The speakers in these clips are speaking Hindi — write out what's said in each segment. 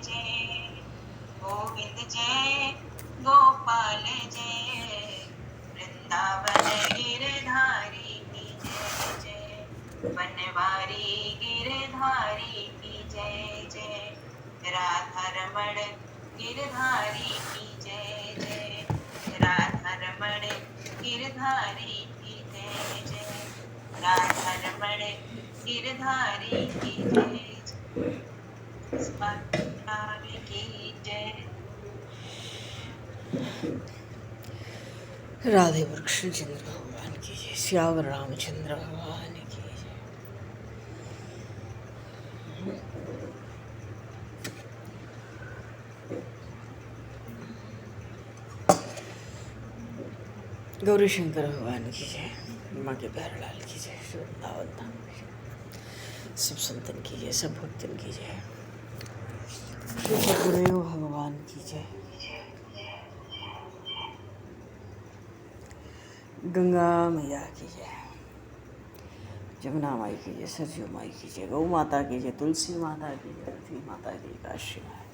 जय, गोविंद जय गोपाल जय, वृंदावन गिरधारी की जय जय, बनवारी गिरधारी की जय जय, राधा रमण गिरधारी की जय जय, राधा रमण गिरधारी की जय जय, राधा रमण गिरधारी की जय जय की जय। राधे कृष्ण चंद्र भगवान की जय, श्यावर रामचंद्र भगवान की जय। गौरी शंकर भगवान की जय, माँ के प्यारेलाल की जय, वृंदावन धाम की जय, सब संतन की जय, सब भक्तन की जय, श्री सद्गुरुदेव भगवान की जय। गंगा मैया की जय, जमुना माई की जय, सरजू माई की जय, गौ माता की जय, तुलसी माता की जय, रथी माता की काशी माई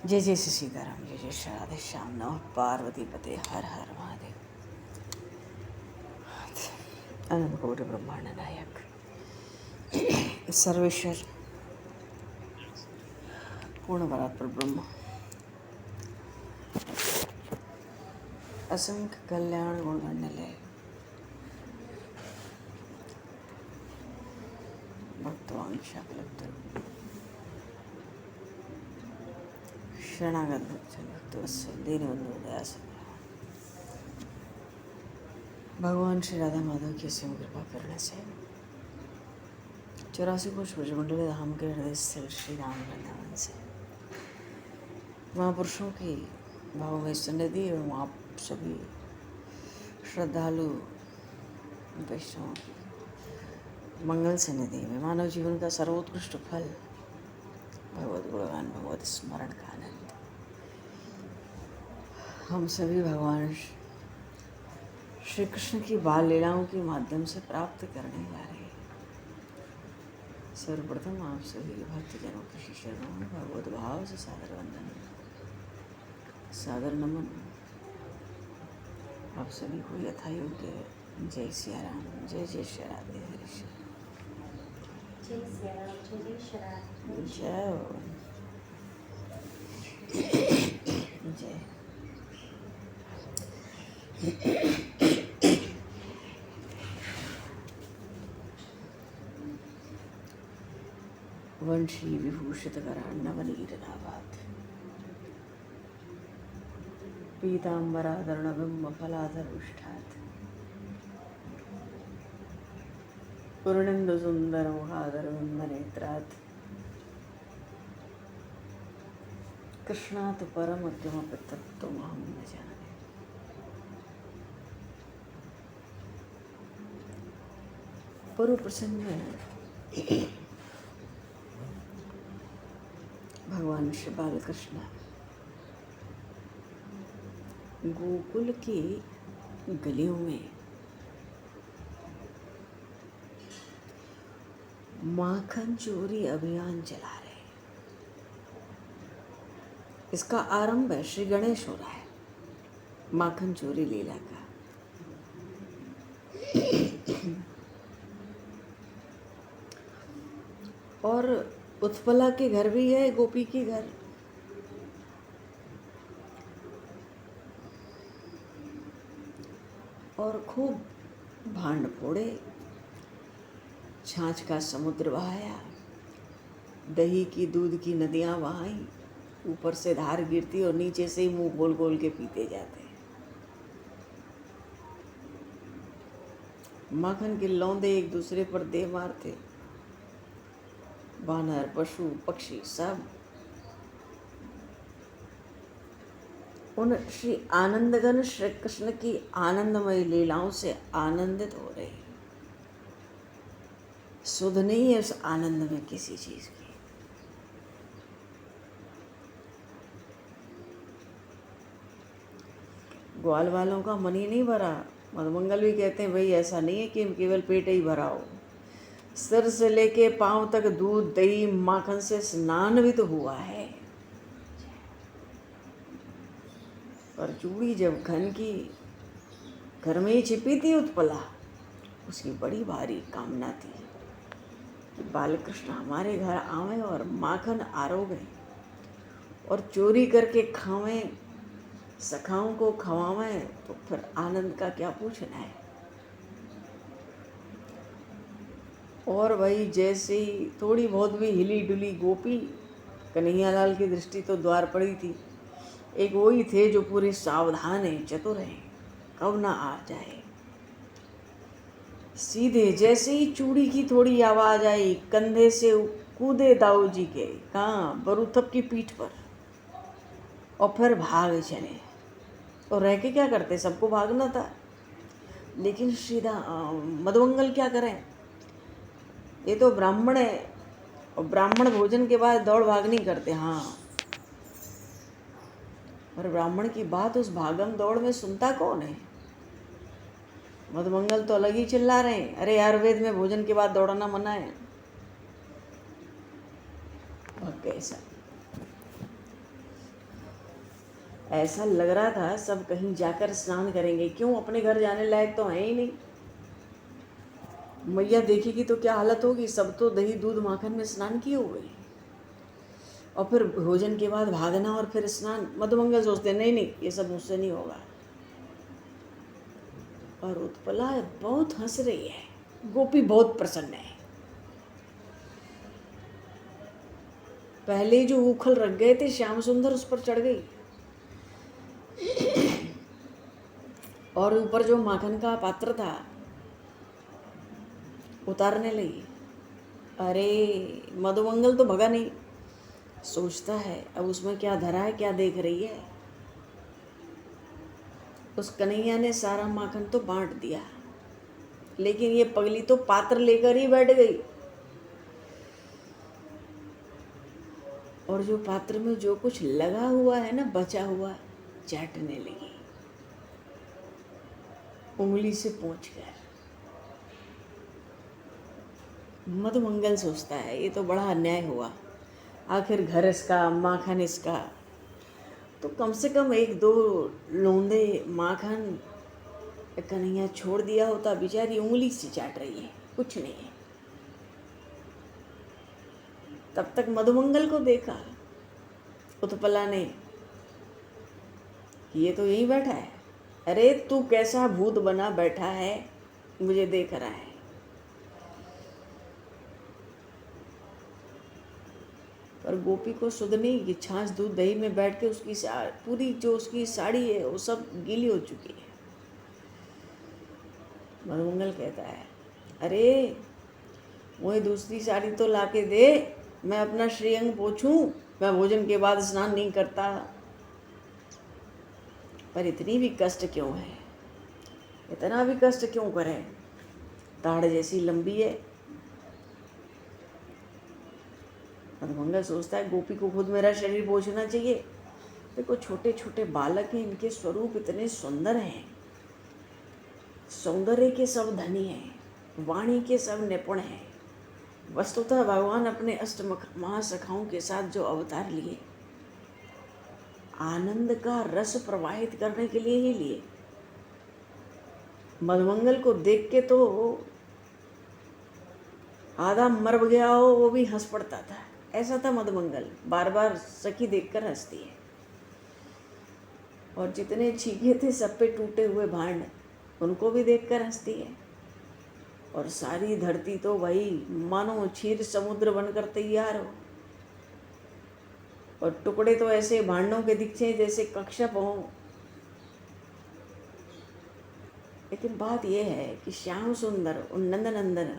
जय। जय श्री सीताराम, जय जय श्री राधे श्याम, नमः पार्वती पते, हर हर महादेव। अनंत कोटि ब्रह्मांड नायक, सर्वेश्वर, पूर्ण परात्पर ब्रह्म, असंख्य कल्याण गुणगण्य, भक्तवांशाकल्पतरु, शरणागत भक्तजन भक्तवत्सल दीनबंधु दयासंद्र, भगवान श्री राधा माधव की असीम कृपा करने से 84 कोश ब्रजमंडली धाम के हृदय स्थल श्री राम वृंदावन से महापुरुषों की भावमय सन्निधि एवं आप सभी श्रद्धालु वैष्णवों की मंगल सन्निधि में मानव जीवन का सर्वोत्कृष्ट फल भगवत गुणगान, भगवत स्मरण का आनंद हम सभी भगवान श्री कृष्ण की बाल लीलाओं के माध्यम से प्राप्त करने जा रहे हैं। सर्वप्रथम आप सभी भक्तजनों के चरणों में भगवत भाव से सादर वंदन, सादर नमन। आप सभी को यथा योग्य जय सिया राम, जय जय श्री राधे, हरे श्री जय सिया राम, जय जय श्री राधे, जय हो। जय वंशी विभूषित करान्नवनीरनाभात् पीताम्बराधरणबिम्ब फलाधरुष्ठात् पूर्णेन्दु सुंदर मुखाधरबिम्ब नेत्रात् कृष्णात् परमद्यमपि तत्त्वमहं न जाने। पूर्व प्रसंग में भगवान श्री बालकृष्ण गोकुल की गलियों में माखन चोरी अभियान चला रहे हैं। इसका आरंभ है श्री गणेश हो रहा है, माखन चोरी लीला का। और उत्पला के घर भी है, गोपी के घर। और खूब भांड फोड़े, छाछ का समुद्र बहाया, दही की दूध की नदियां बहाई, ऊपर से धार गिरती और नीचे से ही मुंह गोल गोल के पीते जाते। माखन के लौंदे एक दूसरे पर दे मारते, बानर पशु पक्षी सब उन श्री आनंदगण श्री कृष्ण की आनंदमय लीलाओं से आनंदित हो रहे। सुध नहीं है उस आनंद में किसी चीज की। ग्वाल वालों का मन ही नहीं भरा। मधुमंगल भी कहते हैं भाई ऐसा नहीं है कि केवल पेट ही भरा हो, सिर से लेके पांव तक दूध दही माखन से स्नान भी तो हुआ है। पर चूड़ी जब घन की घर में ही छिपी थी उत्पला, उसकी बड़ी भारी कामना थी कि बालकृष्ण हमारे घर आवे और माखन आरोगे और चोरी करके खावें, सखाओं को खवावें, तो फिर आनंद का क्या पूछना है। और वही जैसे ही थोड़ी बहुत भी हिली डुली गोपी, कन्हैयालाल की दृष्टि तो द्वार पड़ी थी। एक वही थे जो पूरे सावधान हैं, चतुर हैं, कब ना आ जाए। सीधे जैसे ही चूड़ी की थोड़ी आवाज आई, कंधे से कूदे दाऊ जी के, कहाँ, बरूथप की पीठ पर, और फिर भाग चले। और रह के क्या करते, सबको भागना था, लेकिन सीधा मधुमंगल क्या करें, ये तो ब्राह्मण है और ब्राह्मण भोजन के बाद दौड़ भाग नहीं करते। हाँ, पर ब्राह्मण की बात उस भागम दौड़ में सुनता कौन है। मधुमंगल तो अलग ही चिल्ला रहे हैं, अरे आयुर्वेद में भोजन के बाद दौड़ना मना है। भाग गए सब। ऐसा लग रहा था सब कहीं जाकर स्नान करेंगे, क्यों, अपने घर जाने लायक तो है ही नहीं। मैया देखेगी तो क्या हालत होगी, सब तो दही दूध माखन में स्नान किए हुए, और फिर भोजन के बाद भागना और फिर स्नान। मधुमंगल सोचते नहीं नहीं, ये सब मुझसे नहीं होगा। और उत्पला बहुत हंस रही है, गोपी बहुत प्रसन्न है। पहले जो उखल रख गए थे श्याम सुंदर उस पर चढ़ गई, और ऊपर जो माखन का पात्र था उतारने लगी। अरे मधुमंगल तो भगा नहीं, सोचता है अब उसमें क्या धरा है, क्या देख रही है। उस कन्हैया ने सारा माखन तो बांट दिया, लेकिन ये पगली तो पात्र लेकर ही बैठ गई, और जो पात्र में जो कुछ लगा हुआ है ना, बचा हुआ, चाटने लगी उंगली से पोंछकर। मधुमंगल सोचता है ये तो बड़ा अन्याय हुआ, आखिर घर इसका, माखन इसका, तो कम से कम एक दो लोंदे माखन कन्हैया छोड़ दिया होता। बेचारी उंगली से चाट रही है, कुछ नहीं है। तब तक मधुमंगल को देखा उत्पला ने, ये तो यहीं बैठा है। अरे तू कैसा भूत बना बैठा है, मुझे देख रहा है। पर गोपी को सुध नहीं कि छाछ दूध दही में बैठ के उसकी पूरी जो उसकी साड़ी है वो सब गीली हो चुकी है। मधुमंगल कहता है, अरे मुझे दूसरी साड़ी तो लाके दे, मैं अपना श्रीअंग पोंछूं, मैं भोजन के बाद स्नान नहीं करता। पर इतनी भी कष्ट क्यों है, इतना भी कष्ट क्यों करें, दाढ़ जैसी लंबी है। मधुमंगल सोचता है गोपी को खुद मेरा शरीर पोंछना चाहिए। देखो छोटे छोटे बालक हैं, इनके स्वरूप इतने सुंदर हैं, सौंदर्य के सब धनी हैं, वाणी के सब निपुण हैं। वस्तुतः भगवान अपने अष्ट महासखाओं के साथ जो अवतार लिए, आनंद का रस प्रवाहित करने के लिए ही लिए। मधुमंगल को देख के तो आधा मर गया हो वो भी हंस पड़ता था, ऐसा था मधुमंगल। बार बार सखी देखकर हंसती है, और जितने छीके थे सब पे टूटे हुए भांड, उनको भी देखकर हंसती है। और सारी धरती तो भाई मानो क्षीर समुद्र बनकर तैयार हो, और टुकड़े तो ऐसे भांडों के दिखते जैसे कक्षप हो। लेकिन बात यह है कि श्याम सुंदर और नंदनंदन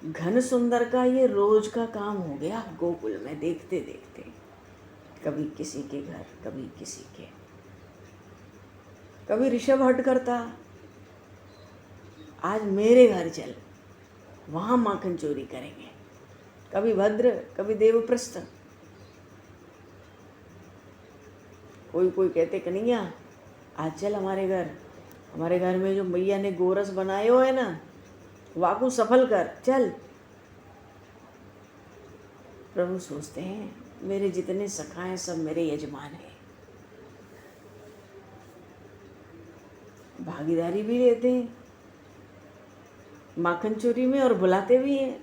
घन सुंदर का ये रोज का काम हो गया गोकुल में, देखते देखते कभी किसी के घर, कभी किसी के, कभी ऋषभ हट करता, आज मेरे घर चल, वहाँ माखन चोरी करेंगे, कभी भद्र, कभी देवप्रस्थ। कोई कोई कहते कन्हैया आज चल हमारे घर में जो मैया ने गोरस बनाए हो है ना, वाकू सफल कर, चल प्रभु सोचते हैं मेरे जितने सखा हैं सब मेरे यजमान हैं, भागीदारी भी लेते हैं माखन चोरी में और बुलाते भी हैं,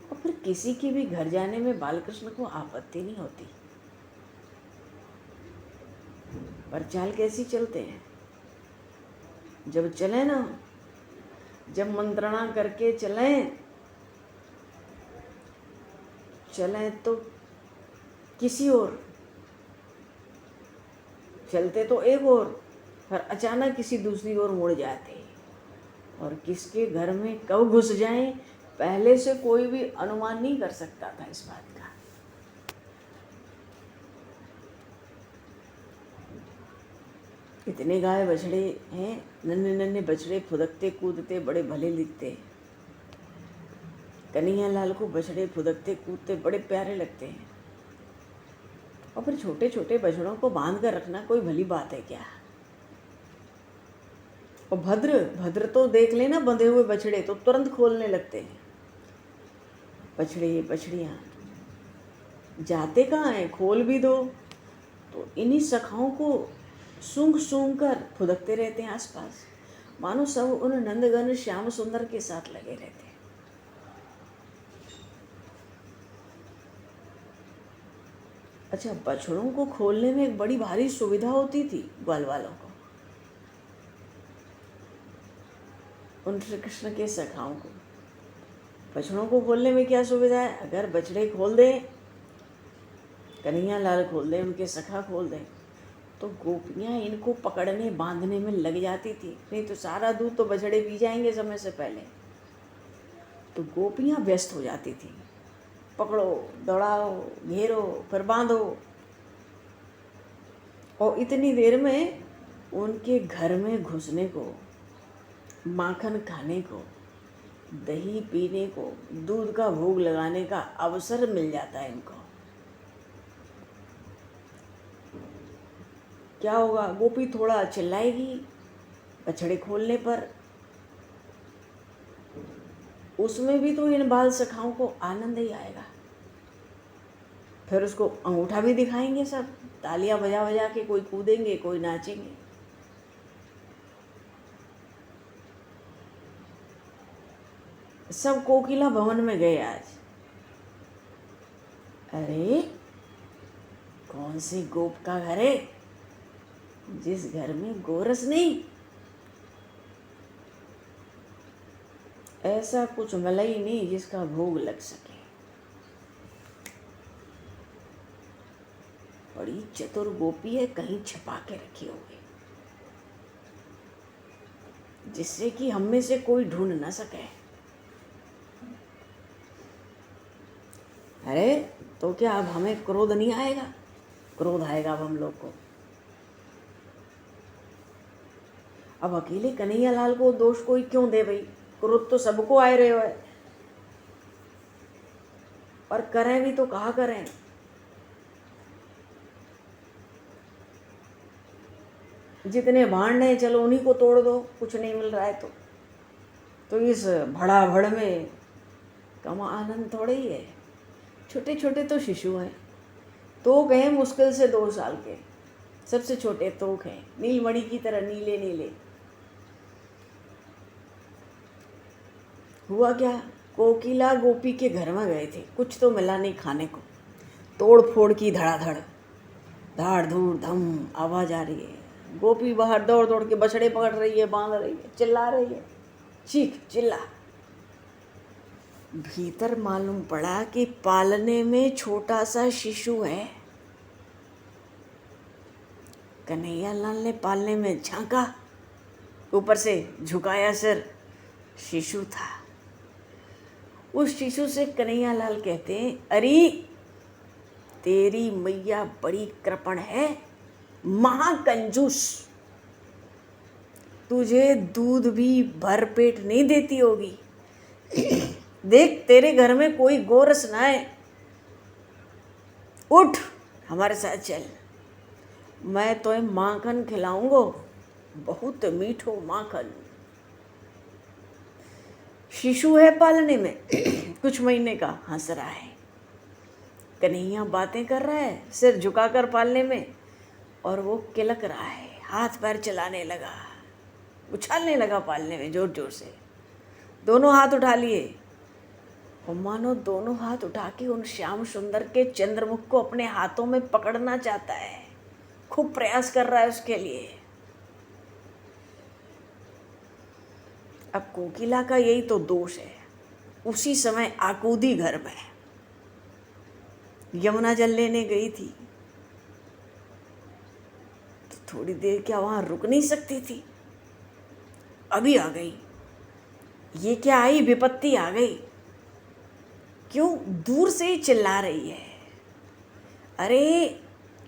और फिर किसी के भी घर जाने में बालकृष्ण को आपत्ति नहीं होती। पर चाल कैसी चलते हैं, जब चले ना, जब मंत्रणा करके चलें तो किसी और, चलते तो एक और, पर अचानक किसी दूसरी ओर मुड़ जाते हैं, और किसके घर में कब घुस जाएं पहले से कोई भी अनुमान नहीं कर सकता था इस बात का। इतने गाय बछड़े हैं, नन्हे नन्हे बछड़े फुदकते कूदते बड़े भले दिखते। कन्हैया लाल को बछड़े फुदकते कूदते बड़े प्यारे लगते हैं, और फिर छोटे छोटे बछड़ों को बांध कर रखना कोई भली बात है क्या। और भद्र तो देख लेना बंधे हुए बछड़े तो तुरंत खोलने लगते हैं। बछड़े बछड़ियाँ जाते कहाँ हैं, खोल भी दो तो इन्हीं सखाओं को सूंघ सूंघ कर फुदकते रहते हैं आसपास, मानो सब उन नंदगन श्याम सुंदर के साथ लगे रहते हैं। अच्छा, बछड़ों को खोलने में एक बड़ी भारी सुविधा होती थी ग्वाल वालों को, उन श्री कृष्ण के सखाओं को। बछड़ों को खोलने में क्या सुविधा है, अगर बछड़े खोल दें, कन्हैया लाल खोल दें, उनके सखा खोल दें, तो गोपियाँ इनको पकड़ने बांधने में लग जाती थी। नहीं तो सारा दूध तो बछड़े पी जाएंगे समय से पहले, तो गोपियाँ व्यस्त हो जाती थी, पकड़ो दौड़ाओ घेरो फिर बांधो, और इतनी देर में उनके घर में घुसने को, माखन खाने को, दही पीने को, दूध का भोग लगाने का अवसर मिल जाता है इनको। क्या होगा, गोपी थोड़ा चिल्लाएगी बछड़े खोलने पर, उसमें भी तो इन बाल सखाओं को आनंद ही आएगा। फिर उसको अंगूठा भी दिखाएंगे सब, तालियां बजा बजा के, कोई कूदेंगे कोई नाचेंगे। सब कोकिला भवन में गए आज। अरे कौन सी गोप का घर है जिस घर में गोरस नहीं, ऐसा कुछ मलाई नहीं जिसका भोग लग सके। बड़ी चतुर गोपी है, कहीं छिपा के रखी होगी जिससे कि हम में से कोई ढूंढ ना सके। अरे तो क्या अब हमें क्रोध नहीं आएगा, क्रोध आएगा अब हम लोग को। अब अकेले कन्हैया लाल को दोष कोई क्यों दे भाई, क्रोध तो सबको आए रहे हो है, और करें भी तो कहा करें। जितने भांड हैं चलो उन्हीं को तोड़ दो, कुछ नहीं मिल रहा है तो इस भड़ाभड़ में कम आनंद थोड़े ही है। छोटे छोटे तो शिशु हैं, तोक हैं मुश्किल से 2 साल के, सबसे छोटे तोक हैं, नीलमणि की तरह नीले नीले। हुआ क्या, कोकिला गोपी के घर में गए थे, कुछ तो मिला नहीं खाने को, तोड़ फोड़ की धड़ाधड़, धाड़ धूड़ धम आवाज आ रही है। गोपी बाहर दौड़ दौड़ के बछड़े पकड़ रही है, बांध रही है, चिल्ला रही है, चीख चिल्ला। भीतर मालूम पड़ा कि पालने में छोटा सा शिशु है। कन्हैया लाल ने पालने में झांका, ऊपर से झुकाया सिर, शिशु था। उस शिशु से कन्हैया लाल कहते हैं, अरे तेरी मैया बड़ी कृपण है, महाकंजूस, तुझे दूध भी भरपेट नहीं देती होगी। देख तेरे घर में कोई गोरस ना है, उठ हमारे साथ चल, मैं तो माखन खिलाऊंगा, बहुत मीठो माखन। शिशु है पालने में, कुछ महीने का, हंस रहा है, कन्हैया बातें कर रहा है सिर झुकाकर पालने में, और वो किलक रहा है, हाथ पैर चलाने लगा, उछालने लगा पालने में जोर जोर से। दोनों हाथ उठा लिए और मानो दोनों हाथ उठा के उन श्याम सुंदर के चंद्रमुख को अपने हाथों में पकड़ना चाहता है, खूब प्रयास कर रहा है उसके लिए। अब कोकिला का यही तो दोष है। उसी समय आकूदी घर में यमुना जल लेने गई थी, तो थोड़ी देर क्या वहां रुक नहीं सकती थी? अभी आ गई। ये क्या आई, विपत्ति आ गई। क्यों दूर से ही चिल्ला रही है, अरे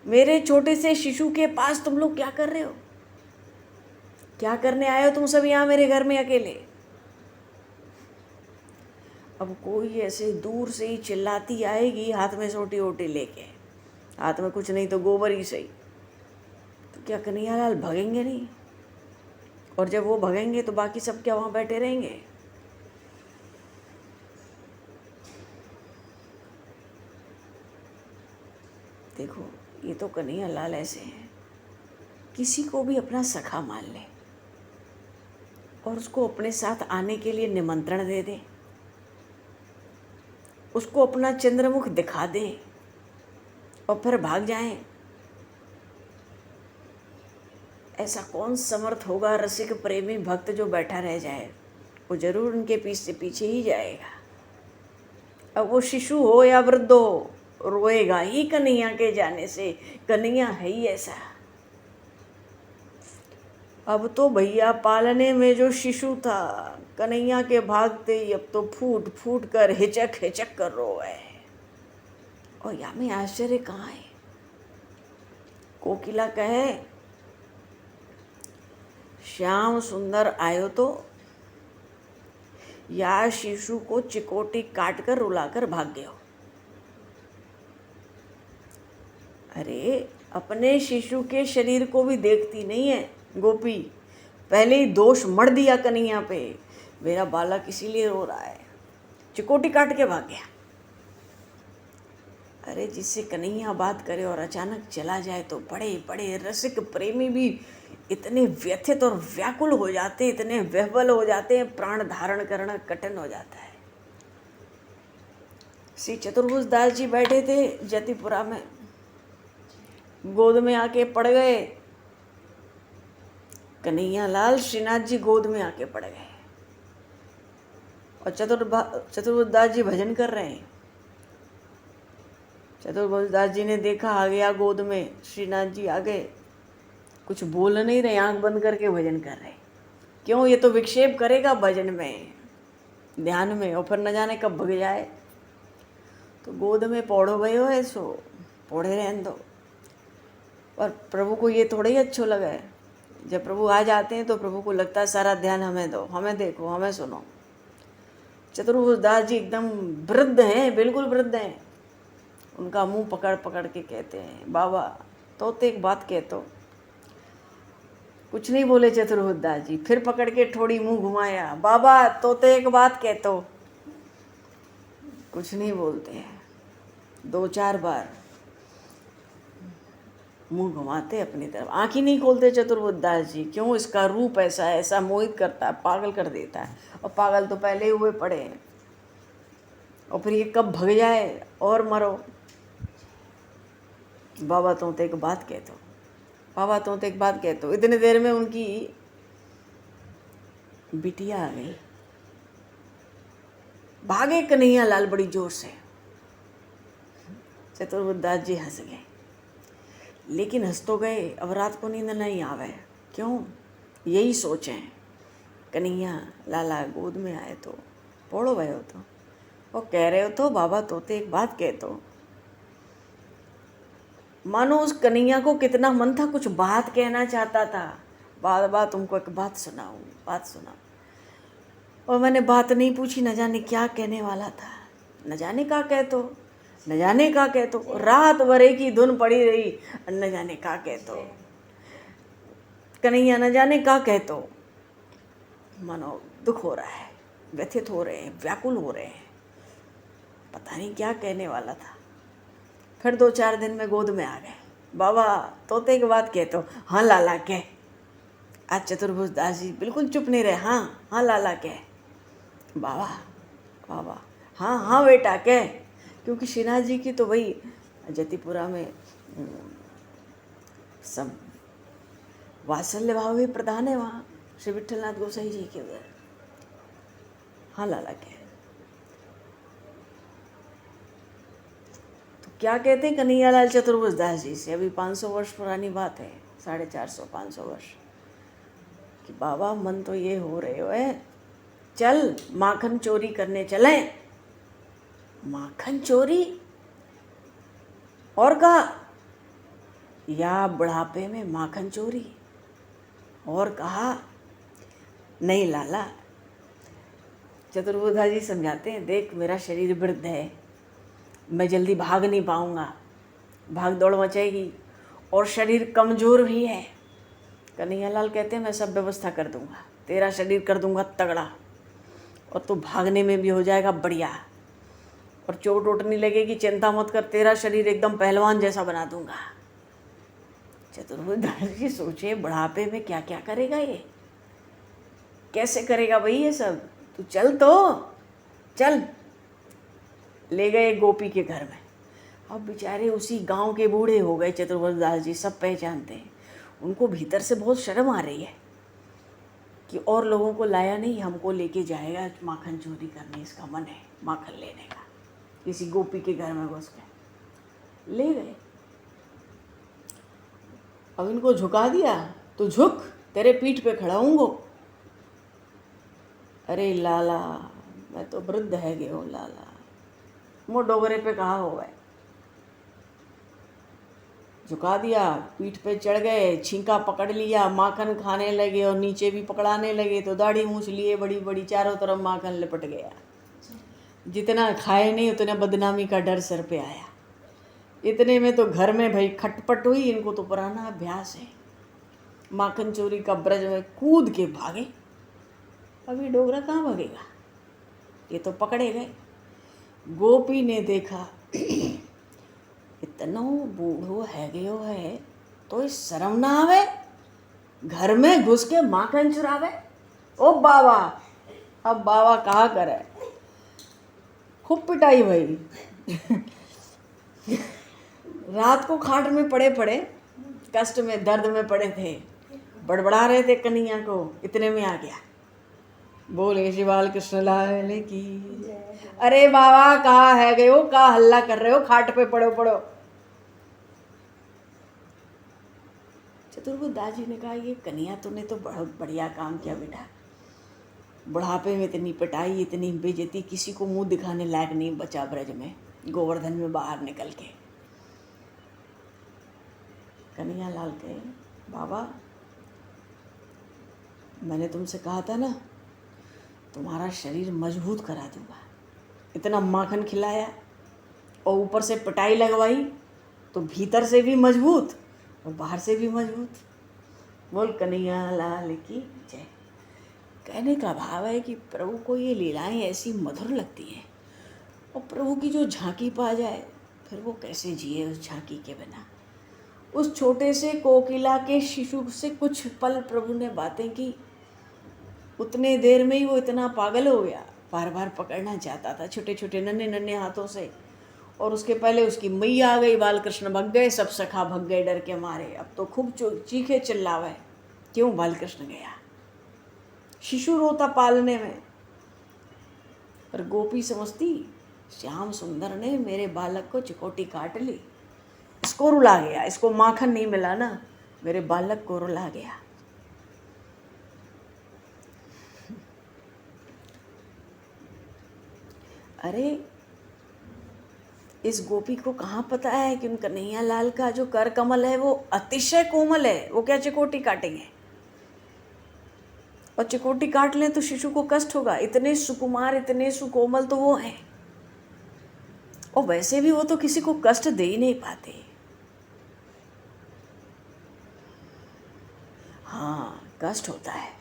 मेरे छोटे से शिशु के पास तुम लोग क्या कर रहे हो? क्या करने आए हो तुम सब यहाँ मेरे घर में अकेले? अब कोई ऐसे दूर से ही चिल्लाती आएगी, हाथ में सोटी ओटी लेके, हाथ में कुछ नहीं तो गोबर ही सही, तो क्या कन्हैयालाल भगेंगे नहीं? और जब वो भगेंगे तो बाकी सब क्या वहाँ बैठे रहेंगे? देखो, ये तो कन्हैयालाल ऐसे हैं, किसी को भी अपना सखा मान ले और उसको अपने साथ आने के लिए निमंत्रण दे दे, उसको अपना चंद्रमुख दिखा दे और फिर भाग जाएं। ऐसा कौन समर्थ होगा रसिक प्रेमी भक्त जो बैठा रह जाए? वो जरूर उनके पीछे पीछे ही जाएगा। अब वो शिशु हो या वृद्ध हो, रोएगा ही कन्हैया के जाने से। कन्हैया है ही ऐसा। अब तो भैया पालने में जो शिशु था, कन्हैया के भागते ही अब तो फूट फूट कर हिचक हिचक कर रोए। और या में आश्चर्य कहाँ है? कोकिला कहे, श्याम सुंदर आयो तो या शिशु को चिकोटी काट कर रुलाकर भाग गयो। अरे अपने शिशु के शरीर को भी देखती नहीं है गोपी, पहले ही दोष मढ़ दिया कन्हैया पे, मेरा बालक इसीलिए रो रहा है, चिकोटी काट के भाग गया। अरे जिससे कन्हैया बात करे और अचानक चला जाए तो बड़े बड़े रसिक प्रेमी भी इतने व्यथित और व्याकुल हो जाते हैं, इतने विह्वल हो जाते हैं, प्राण धारण करना कठिन हो जाता है। श्री चतुर्भुज दास जी बैठे थे जतिपुरा में, गोद में आके पड़ गए। कन्हैयालाल श्रीनाथ जी गोद में आके पड़ गए और चतुर्भुज दास जी भजन कर रहे हैं। चतुर्भुज दास जी ने देखा, आ गया गोद में, श्रीनाथ जी आ गए, कुछ बोल नहीं रहे, आंख बंद करके भजन कर रहे। क्यों? ये तो विक्षेप करेगा भजन में, ध्यान में, और फिर न जाने कब भग जाए। तो गोद में पौड़ो भयो है, सो पौड़े रहने दो। और प्रभु को ये थोड़ा ही अच्छो लगा है, जब प्रभु आ जाते हैं तो प्रभु को लगता है सारा ध्यान हमें दो, हमें देखो, हमें सुनो। चतुर्भुज दास जी एकदम वृद्ध हैं, बिल्कुल वृद्ध हैं। उनका मुंह पकड़ पकड़ के कहते हैं, बाबा तो एक बात कहतो। कुछ नहीं बोले चतुर्भुज दास जी, फिर पकड़ के थोड़ी मुंह घुमाया, बाबा तो एक बात कहतो। कुछ नहीं बोलते हैं, 2-4 बार मुंह घुमाते अपनी तरफ, आँख ही नहीं खोलते चतुर्भुज दास जी। क्यों? इसका रूप ऐसा है, ऐसा मोहित करता है, पागल कर देता है। और पागल तो पहले ही हुए पड़े हैं, और फिर ये कब भग जाए और मरो। बाबा तो एक बात कहते हो, बाबा तो एक बात कहते हो। इतने देर में उनकी बिटिया आ गई, भागे कन्हैयालाल बड़ी जोर से। चतुर्भुज दास जी हंस गए, लेकिन हंस तो गए, अब रात को नींद नहीं आवे। क्यों? यही सोचें, कन्हैया लाला गोद में आए तो पौड़ो गए हो तो, और कह रहे हो तो बाबा तोते एक बात कह तो। मानो उस कन्हैया को कितना मन था, कुछ बात कहना चाहता था। बाबा तुमको एक बात सुनाऊं, बात सुनाऊं। और मैंने बात नहीं पूछी, न जाने क्या कहने वाला था, न जाने का कह तो, न जाने का कह तो। रात भरे की धुन पड़ी रही, न जाने का कह तो, कन्हैया न जाने का कह तो। मानो दुख हो रहा है, व्यथित हो रहे हैं, व्याकुल हो रहे हैं, पता नहीं क्या कहने वाला था। फिर 2-4 दिन में गोद में आ गए। बाबा तोते की बात कहते हो? हाँ लाला कह। आज चतुर्भुज दास जी बिल्कुल चुप नहीं रहे। हाँ हाँ लाला कह। बाबा बाबा हाँ हाँ बेटा कह। क्योंकि श्रीनाथ जी की तो वही जतिपुरा में सब वात्सल्य भाव भी प्रधान है वहाँ, श्री विठलनाथ गोसाई जी के उधर। हाँ लाला कह। तो क्या कहते हैं कन्हैयालाल चतुर्भुज दास जी से, अभी 500 वर्ष पुरानी बात है, 450-500 वर्ष, कि बाबा मन तो ये हो रहे हो है, चल माखन चोरी करने चलें। माखन चोरी? और कहा या बुढ़ापे में माखन चोरी? और कहा नहीं लाला। चतुर्भुज दास जी समझाते हैं, देख मेरा शरीर वृद्ध है, मैं जल्दी भाग नहीं पाऊंगा, भाग दौड़ मचेगी, और शरीर कमज़ोर भी है। कन्हैयालाल कहते हैं मैं सब व्यवस्था कर दूंगा, तेरा शरीर कर दूंगा तगड़ा, और तू भागने में भी हो जाएगा बढ़िया, और चोट वोट नहीं लगेगी, चिंता मत कर, तेरा शरीर एकदम पहलवान जैसा बना दूंगा। चतुर्भुज दास जी सोचे बुढ़ापे में क्या क्या करेगा ये, कैसे करेगा भाई ये सब, तू चल तो चल। ले गए गोपी के घर में। अब बेचारे उसी गांव के बूढ़े हो गए चतुर्भुज दास जी, सब पहचानते हैं। उनको भीतर से बहुत शर्म आ रही है कि और लोगों को लाया नहीं, हमको लेके जाएगा माखन चोरी करने, इसका मन है माखन लेने का। किसी गोपी के घर में घुस गए, ले गए। अब इनको झुका दिया, तो झुक, तेरे पीठ पे खड़ा हूँगो। अरे लाला मैं तो वृद्ध है गे हो लाला, मो डोगरे पे कहा हो गए। झुका दिया, पीठ पे चढ़ गए, छींका पकड़ लिया, माखन खाने लगे, और नीचे भी पकड़ाने लगे, तो दाढ़ी मूछ लिए बड़ी बड़ी, चारों तरफ माखन लिपट गया। जितना खाए नहीं उतना बदनामी का डर सर पे आया। इतने में तो घर में भाई खटपट हुई, इनको तो पुराना अभ्यास है माखन चोरी का, ब्रज में कूद के भागे। अभी डोगरा कहाँ भागेगा, ये तो पकड़े गए। गोपी ने देखा इतना बूढ़ो है गयो है, तो इस शर्म ना आवे, घर में घुस के माखन चुरावे। ओ बाबा, अब बाबा कहा करे, खूब पिटाई भाई। रात को खाट में पड़े पड़े, कष्ट में दर्द में पड़े थे, बड़बड़ा रहे थे कन्हैया को, इतने में आ गया, बोले श्री बाल कृष्ण लाल की। अरे बाबा कहाँ है गए हो, कहाँ हल्ला कर रहे हो, खाट पे पड़ो पड़ो। चतुर्भुज दास जी ने कहा, ये कन्हैया तूने तो बहुत बढ़िया काम किया बेटा, बुढ़ापे में इतनी पिटाई, इतनी बेइज्जती, किसी को मुंह दिखाने लायक नहीं बचा ब्रज में, गोवर्धन में बाहर निकल के। कन्हैयालाल कहे, बाबा मैंने तुमसे कहा था ना, तुम्हारा शरीर मजबूत करा दूंगा। इतना माखन खिलाया और ऊपर से पिटाई लगवाई, तो भीतर से भी मजबूत और बाहर से भी मजबूत। बोल कन्हैयालाल की जय। कहने का भाव है कि प्रभु को ये लीलाएं ऐसी मधुर लगती हैं, और प्रभु की जो झांकी पा जाए फिर वो कैसे जिए उस झांकी के बिना। उस छोटे से कोकिला के शिशु से कुछ पल प्रभु ने बातें की, उतने देर में ही वो इतना पागल हो गया, बार बार पकड़ना चाहता था छोटे छोटे नन्हे नन्हे हाथों से। और उसके पहले उसकी मैया आ गई, बालकृष्ण भग गए, सब सखा भग गए डर के मारे। अब तो खूब चीखे चिल्लावे, क्यों बालकृष्ण गया, शिशु रोता पालने में। और गोपी समझती श्याम सुंदर ने मेरे बालक को चिकोटी काट ली, इसको रुला गया, इसको माखन नहीं मिला ना, मेरे बालक को रुला गया। अरे इस गोपी को कहाँ पता है कि उन कन्हैयालाल का जो कर कमल है वो अतिशय कोमल है, वो क्या चिकोटी काटेंगे, और चिकोटी काट लें तो शिशु को कष्ट होगा। इतने सुकुमार, इतने सुकोमल तो वो हैं, और वैसे भी वो तो किसी को कष्ट दे ही नहीं पाते। हाँ कष्ट होता है,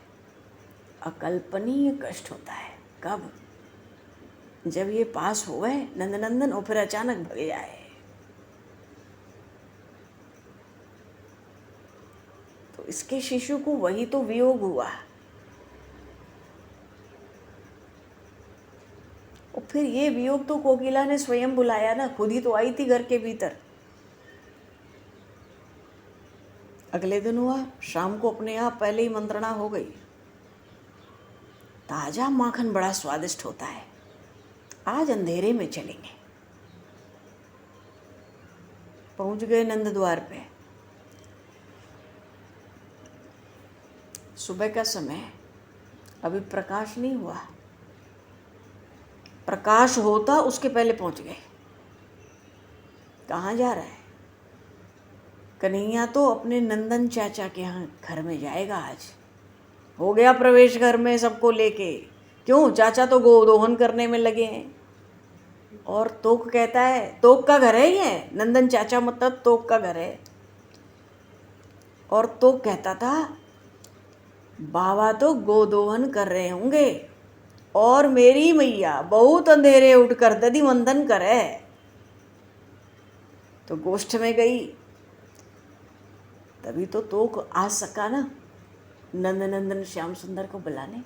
अकल्पनीय कष्ट होता है। कब, जब ये पास हो गए नंदनंदन और फिर अचानक भगे आए। इसके शिशु को वही तो वियोग हुआ। और फिर ये वियोग तो कोकिला ने स्वयं बुलाया ना, खुद ही तो आई थी घर के भीतर। अगले दिन हुआ, शाम को अपने आप पहले ही मंत्रणा हो गई। ताजा माखन बड़ा स्वादिष्ट होता है, आज अंधेरे में चलेंगे। पहुंच गए नंद द्वार पे। सुबह का समय, अभी प्रकाश नहीं हुआ। प्रकाश होता उसके पहले पहुंच गए। कहाँ जा रहा है? कन्हैया तो अपने नंदन चाचा के यहाँ घर में जाएगा आज। हो गया प्रवेश घर में सबको लेके। क्यों? चाचा तो गोदोहन करने में लगे हैं। और तोक कहता है, तोक का घर है ये, नंदन चाचा मतलब तोक का घर है। और तोक कहता था, बाबा तो गोदोहन कर रहे होंगे और मेरी मैया बहुत अंधेरे उठकर दधि मंथन करे। तो गोष्ठ में गई, तभी तो तोक आ सका ना नंदन श्याम सुंदर को बुलाने।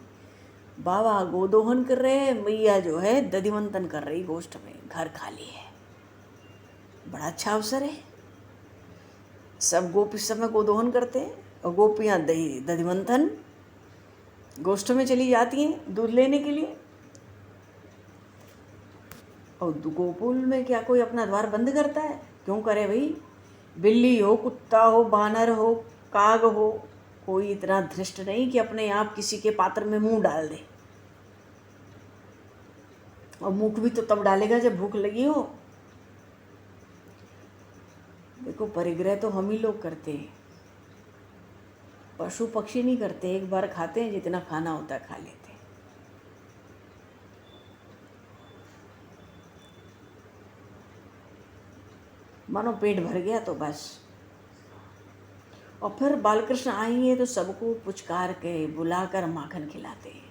बाबा गोदोहन कर रहे हैं, मैया जो है दधि मंथन कर रही गोष्ठ में, घर खाली है। बड़ा अच्छा अवसर है। सब गोपी समय गोदोहन करते हैं और गोपियाँ दधि मंथन गोष्ठ में चली जाती हैं दूध लेने के लिए। और गोकुल में क्या कोई अपना द्वार बंद करता है? क्यों करे भाई? बिल्ली हो, कुत्ता हो, बानर हो, काग हो, कोई इतना धृष्ट नहीं कि अपने आप किसी के पात्र में मुंह डाल दे। और मुख भी तो तब डालेगा जब भूख लगी हो। देखो, परिग्रह तो हम ही लोग करते हैं, पशु पक्षी नहीं करते। एक बार खाते हैं, जितना खाना होता है खा लेते हैं। मानो पेट भर गया तो बस। और फिर बालकृष्ण आएंगे तो सबको पुचकार के बुलाकर माखन खिलाते हैं।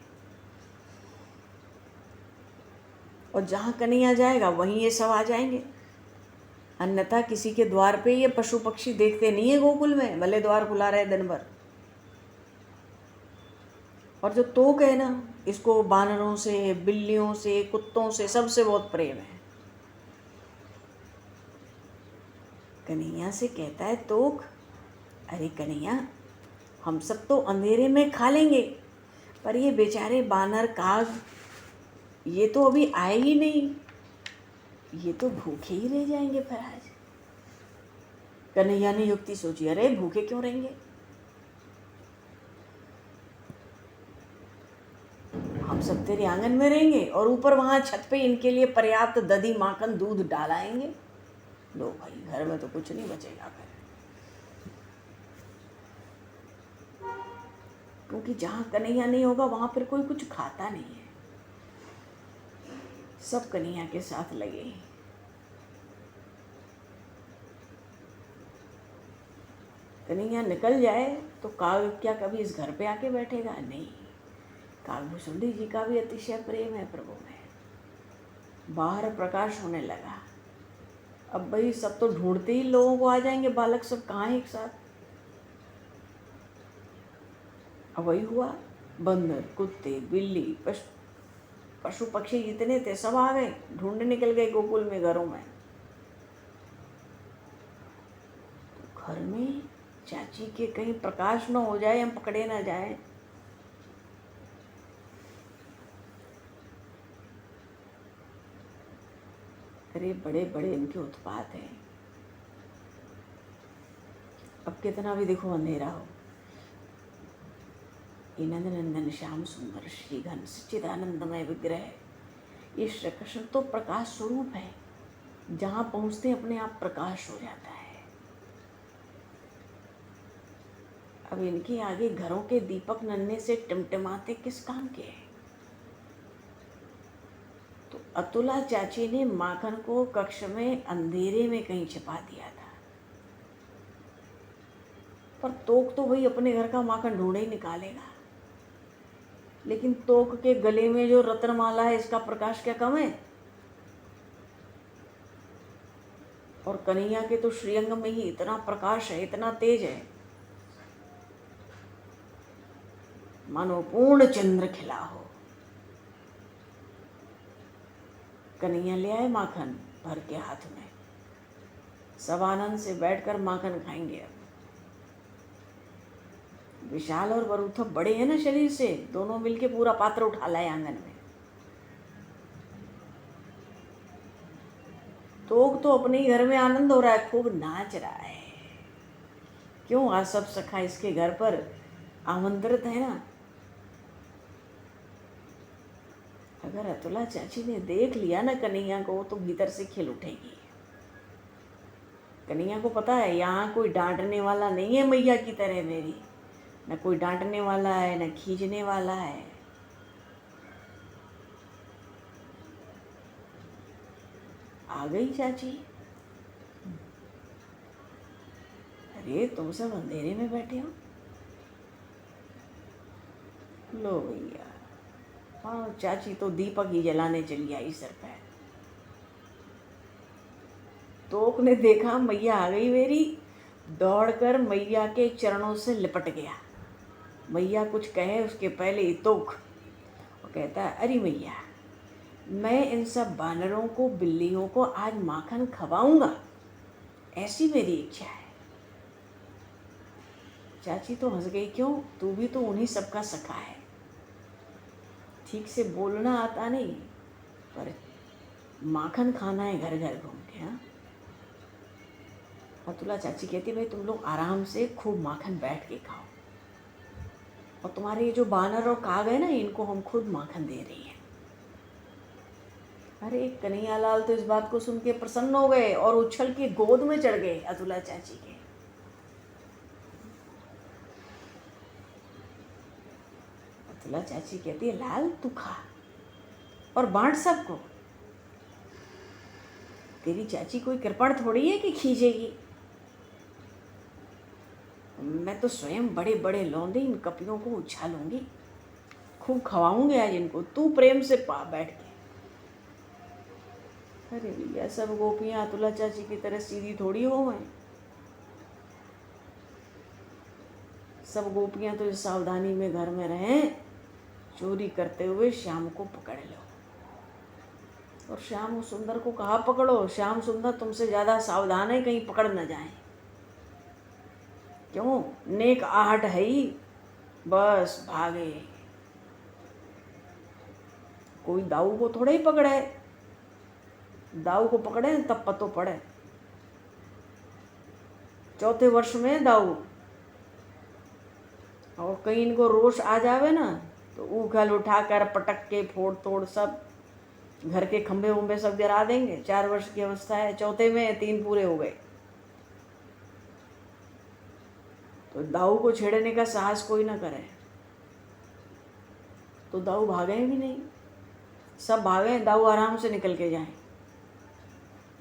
और जहाँ कन्हैया जाएगा वहीं ये सब आ जाएंगे। अन्यथा किसी के द्वार पे ये पशु पक्षी देखते नहीं है गोकुल में, भले द्वार खुला रहे दिन भर। और जो तोक है ना, इसको बानरों से, बिल्लियों से, कुत्तों से, सबसे बहुत प्रेम है। कन्हैया से कहता है तोक, अरे कन्हैया, हम सब तो अंधेरे में खा लेंगे, पर ये बेचारे बानर, काग, ये तो अभी आए ही नहीं, ये तो भूखे ही रह जाएंगे फिर आज। कन्हैया ने युक्ति सोची, अरे भूखे क्यों रहेंगे? हम सब तेरे आंगन में रहेंगे और ऊपर वहाँ छत पे इनके लिए पर्याप्त दही, माखन, दूध डालाएंगे। लो भाई, घर में तो कुछ नहीं बचेगा फिर। क्योंकि जहाँ कन्हैया नहीं होगा वहाँ फिर कोई कुछ खाता नहीं है। सब कन्हैया के साथ लगे। कन्हैया निकल जाए तो काग क्या कभी इस घर पे आके बैठेगा? नहीं। कागभूषुंडी जी का भी अतिशय प्रेम है प्रभु में। बाहर प्रकाश होने लगा। अब भाई सब तो ढूंढते ही लोगों को आ जाएंगे, बालक सब कहाँ एक साथ। अब वही हुआ, बंदर, कुत्ते, बिल्ली, पशु पक्षी जितने थे सब आ गए, ढूंढने निकल गए गोकुल में, घरों में। तो घर में चाची के कहीं प्रकाश न हो जाए, हम पकड़े ना जाए। अरे बड़े बड़े इनके उत्पात हैं। अब कितना भी देखो अंधेरा हो, ये नंदन श्याम सुंदर श्री घन सच्चिदानंदमय विग्रह, ये श्री कृष्ण तो प्रकाश स्वरूप है। जहाँ पहुँचते अपने आप प्रकाश हो जाता है। अब इनके आगे घरों के दीपक नन्हे से टिमटिमाते किस काम के हैं? तो अतुला चाची ने माखन को कक्ष में अंधेरे में कहीं छिपा दिया था। पर तोक तो वही अपने घर का माखन ढूंढे ही निकालेगा। लेकिन तोक के गले में जो रत्नमाला है, इसका प्रकाश क्या कम है? और कन्हैया के तो श्रीअंग में ही इतना प्रकाश है, इतना तेज है मानो पूर्ण चंद्र खिला हो। कन्हैया ले आए माखन भर के हाथ में, सब आनंद से बैठकर माखन खाएंगे। अब विशाल और बरूथप बड़े हैं ना शरीर से, दोनों मिलके पूरा पात्र उठा लाए आंगन में। तो अपने ही घर में आनंद हो रहा है, खूब नाच रहा है। क्यों? आज सब सखा इसके घर पर आमंत्रित है ना। अगर अतुला चाची ने देख लिया ना कन्हैया को तो भीतर से खिल उठेगी। कन्हैया को पता है यहाँ कोई डांटने वाला नहीं है मैया की तरह मेरी, न कोई डांटने वाला है न खींचने वाला है। आ गई चाची। अरे तुम सब अंधेरे में बैठे हो, लो भैया। हाँ, चाची तो दीपक ही जलाने चली आई सर पे। तोक ने देखा मैया आ गई मेरी, दौड़कर मैया के चरणों से लिपट गया। मैया कुछ कहे उसके पहले ही तोक वो कहता है, अरे मैया, मैं इन सब बानरों को, बिल्लियों को आज माखन खवाऊंगा, ऐसी मेरी इच्छा है। चाची तो हंस गई। क्यों? तू भी तो उन्हीं सबका सखा है। ठीक से बोलना आता नहीं, पर माखन खाना है घर घर घूम के। हाँ, अतुला चाची कहती, भाई तुम लोग आराम से खूब माखन बैठ के खाओ, और तुम्हारे ये जो बानर और काग है ना, इनको हम खुद माखन दे रही हैं। अरे कन्हैया लाल तो इस बात को सुन के प्रसन्न हो गए और उछल के गोद में चढ़ गए अतुला चाची के। अतुला चाची कहती है, लाल तू खा और बांट सबको। तेरी चाची कोई कृपण थोड़ी है कि खींचेगी। मैं तो स्वयं बड़े बड़े लौंदे इन कपियों को उछालूंगी, खूब खवाऊंगी आज इनको, तू प्रेम से पा बैठ के। अरे भैया, सब गोपियां अतुला चाची की तरह सीधी थोड़ी हो गए। सब गोपियां तो इस सावधानी में घर में रहें, चोरी करते हुए श्याम को पकड़ लो। और श्याम सुंदर को कहा पकड़ो, श्याम सुंदर तुमसे ज़्यादा सावधान है, कहीं पकड़ न जाए। क्यों? नेक आहट है ही, बस भागे। कोई दाऊ को थोड़े ही पकड़े, दाऊ को पकड़े तब पतो पड़े। चौथे वर्ष में दाऊ, और कहीं इनको रोष आ जावे ना तो उखल उठाकर पटक के फोड़ तोड़ सब घर के खंभे उम्बे सब गिरा देंगे। 4 वर्ष की अवस्था है, चौथे में 3 पूरे हो गए। तो दाऊ को छेड़ने का साहस कोई ना करे, तो दाऊ भागे भी नहीं। सब भागे, दाऊ आराम से निकल के जाए,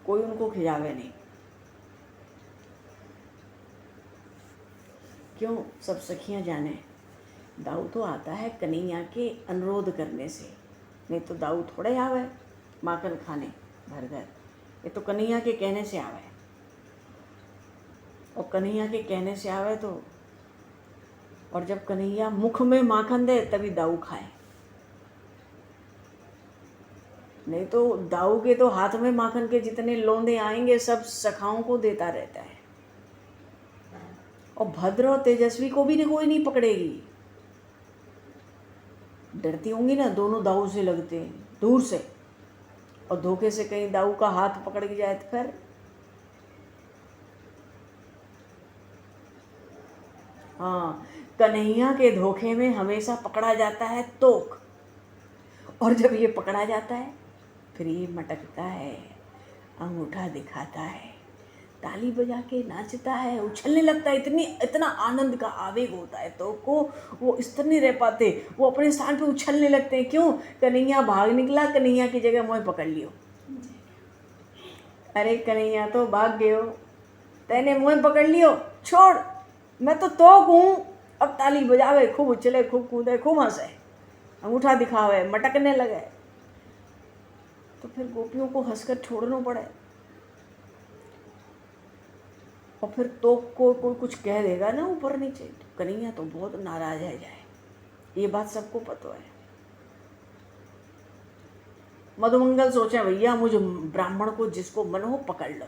कोई उनको खिजावे नहीं। क्यों? सब सखियां जाने दाऊ तो आता है कन्हैया के अनुरोध करने से, नहीं तो दाऊ थोड़े आवे माखन खाने घर घर। ये तो कन्हैया के कहने से आवे, और कन्हैया के कहने से आवे तो, और जब कन्हैया मुख में माखन दे तभी दाऊ खाए, नहीं तो दाऊ के तो हाथ में माखन के जितने लोंदे आएंगे सब सखाओं को देता रहता है। और भद्र और तेजस्वी को भी कोई नहीं पकड़ेगी। डरती होंगी ना, दोनों दाऊ से लगते हैं दूर से, और धोखे से कहीं दाऊ का हाथ पकड़ के जाए तो फिर। हाँ, कन्हैया के धोखे में हमेशा पकड़ा जाता है तोक, और जब ये पकड़ा जाता है फिर ये मटकता है, अंगूठा दिखाता है, ताली बजा के नाचता है, उछलने लगता है। इतना आनंद का आवेग होता है तो को वो स्थिर नहीं रह पाते, वो अपने स्थान पे उछलने लगते हैं। क्यों? कन्हैया भाग निकला, कन्हैया की जगह मोह पकड़ लियो। अरे कन्हैया तो भाग गए हो, तेने मोह पकड़ लियो, छोड़, मैं तो हूँ। अब ताली बजावे, खूब उछले, खूब कूदे, खूब हंसे, अंगूठा दिखावे, मटकने लगे, तो फिर गोपियों को हंसकर छोड़ना पड़े। और फिर तो कोई कुछ कह देगा ना ऊपर नीचे, तो कन्हैया तो बहुत नाराज है जाए। ये बात सबको पता है। मधुमंगल सोचे भैया मुझे ब्राह्मण को जिसको मन हो पकड़ लो,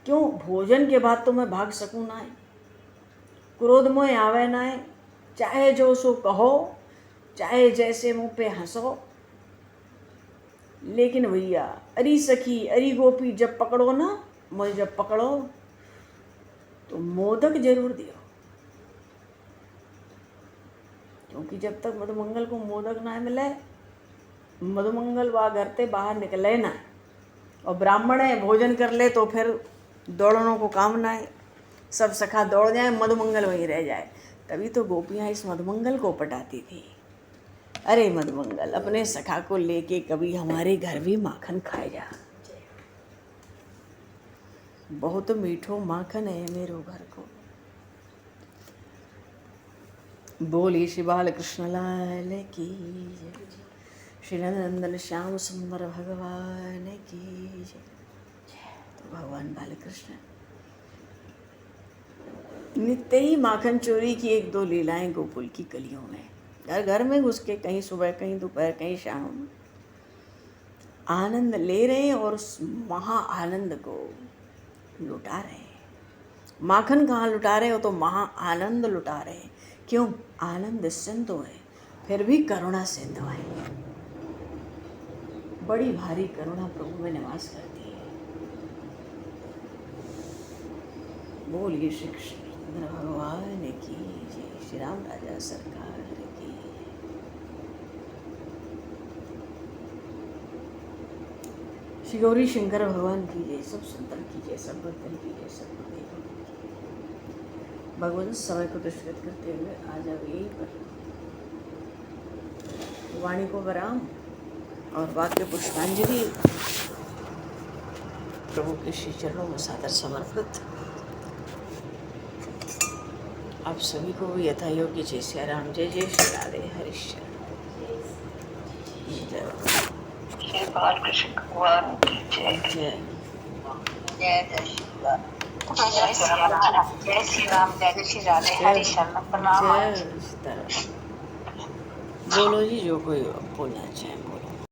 क्यों भोजन के बाद तो मैं भाग सकूं ना है, क्रोध मोह आवे ना है, चाहे जो सो कहो, चाहे जैसे मुंह पे हंसो, लेकिन भैया अरी सखी अरी गोपी जब पकड़ो ना, मुझे जब पकड़ो तो मोदक जरूर दियो, क्योंकि जब तक मधुमंगल को मोदक ना मिले, मधुमंगल वह घर से बाहर निकले ना, और ब्राह्मण है भोजन कर ले तो फिर दौड़नों को काम ना है, सब सखा दौड़ जाए, मधुमंगल वहीं रह जाए। तभी तो गोपियाँ इस मधुमंगल को पटाती थी। अरे मधुमंगल अपने सखा को लेके कभी हमारे घर भी माखन खाए जा, बहुत मीठो माखन है मेरो घर को। बोली श्री बाल कृष्ण लाल की जय, श्री नंदन श्याम सुंदर भगवान की जय। तो भगवान बालकृष्ण नित्य ही माखन चोरी की एक दो लीलाएं गोकुल की गलियों में, घर घर में घुस के कहीं सुबह कहीं दोपहर कहीं शाम आनंद ले रहे हैं और उस महा आनंद को लुटा रहे हैं। माखन कहाँ लुटा रहे हो, तो महा आनंद लुटा रहे हैं। क्यों? आनंद सिंधु है, फिर भी करुणा सिंधु है, बड़ी भारी करुणा प्रभु में निवास करती है। बोलिए श्री कृष्ण भगवान की जय, श्री राम राजा सरकार की। श्री गौरी शंकर भगवान की जय, सब संतन की जय, सब भक्तन की जय, सब गुरुदेवों की जय। भगवान समय को दुष्कृत करते हुए आ जाओ यहीं पर, वाणी को विराम और वाक्य पुष्पांजलि प्रभु के श्री चरणों में सादर समर्पित। आप सभी को भी यथा योग्य जय श्री राम, जय जय श्री राधे हरीश्वर। श्री बालकृष्ण भगवान की जय। जय जय जय श्री राम, जय श्री राम, जय श्री राम, जय श्री राधे हरि शरण प्रणाम। जय सीताराम। बोलो जी जो कोई बोलना चाहे बोलो।